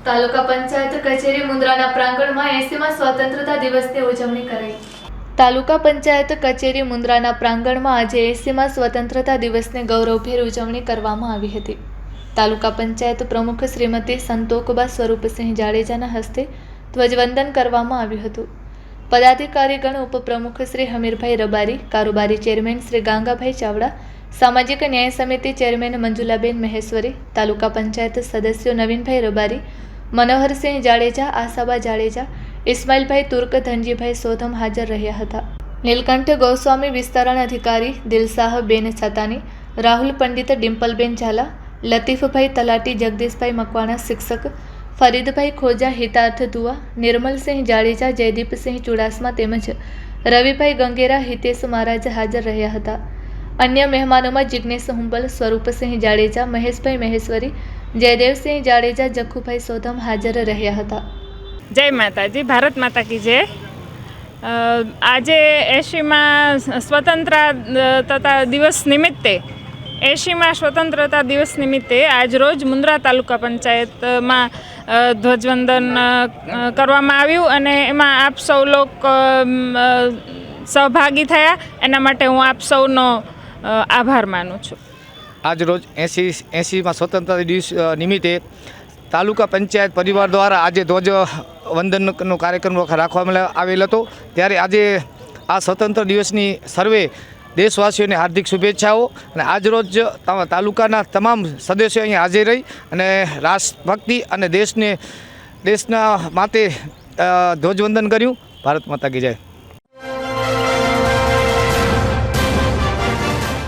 તાલુકા પંચાયત કચેરી મુન્દ્રાના પ્રાંગણમાં 80મા સ્વતંત્રતા દિવસની ઉજવણી કરાઈ। તાલુકા પંચાયત કચેરી મુન્દ્રાના પ્રાંગણમાં આજે 80મા સ્વતંત્રતા દિવસની ગૌરવભેર ઉજવણી કરવામાં આવી હતી। તાલુકા પંચાયત પ્રમુખ શ્રીમતી સંતોકબા સ્વરૂપસિંહ જાડેજાના હસ્તે ધ્વજવંદન કરવામાં આવ્યું હતું। પદાધિકારીગણ ઉપપ્રમુખ શ્રી હમીરભાઈ રબારી, કારોબારી ચેરમેન શ્રી ગાંગાભાઈ ચાવડા, સામાજિક ન્યાય સમિતિ ચેરમેન મંજુલાબેન મહેશ્વરી, તાલુકા પંચાયત સદસ્યો નવીનભાઈ રબારી, મનોહરસિંહ જાડેજા, આશાબા જાડેજા, ઇસ્માઇલભાઈ તુર્ક, ધનજીભાઈ સોધમ હાજર રહ્યા હતા। નીલકંઠ ગોસ્વામી વિસ્તરણ અધિકારી, દિલશાહબેન છતાની, રાહુલ પંડિત, ડિમ્પલબેન ઝાલા, લતીફભાઈ તલાટી, જગદીશભાઈ મકવાણા શિક્ષક, ફરીદભાઈ ખોજા હિતાર્થ દુઆ, નિર્મલસિંહ જાડેજા, જયદીપસિંહ ચુડાસમા તેમજ રવિભાઈ ગંગેરા, હિતેશ મહારાજ હાજર રહ્યા હતા। અન્ય મહેમાનોમાં જિગ્નેશ હુંબલ, સ્વરૂપસિંહ જાડેજા, મહેશભાઈ મહેશ્વરી, જયદેવસિંહ જાડેજા, જખુભાઈ સોધમ હાજર રહ્યા હતા। જય માતાજી, ભારત માતા કી જય। આજે 80મા સ્વતંત્રતા દિવસ નિમિત્તે 80મા સ્વતંત્રતા દિવસ નિમિત્તે આજરોજ મુન્દ્રા તાલુકા પંચાયતમાં ધ્વજવંદન કરવામાં આવ્યું અને એમાં આપ સૌ લોકો સહભાગી થયા। એના માટે હું આપ સૌનો આભાર માનું છું। આજરોજ 80મા સ્વતંત્રતા દિવસ નિમિત્તે તાલુકા પંચાયત પરિવાર દ્વારા આજે ધ્વજવંદનનો કાર્યક્રમ રાખવામાં આવેલ હતો। ત્યારે આજે આ સ્વતંત્ર દિવસની સર્વે દેશવાસીઓને હાર્દિક શુભેચ્છાઓ। અને આજરોજ તાલુકાના તમામ સદસ્યો અહીં હાજર રહી અને રાષ્ટ્રભક્તિ અને દેશના માટે ધ્વજવંદન કર્યું। ભારત માતા કી જય।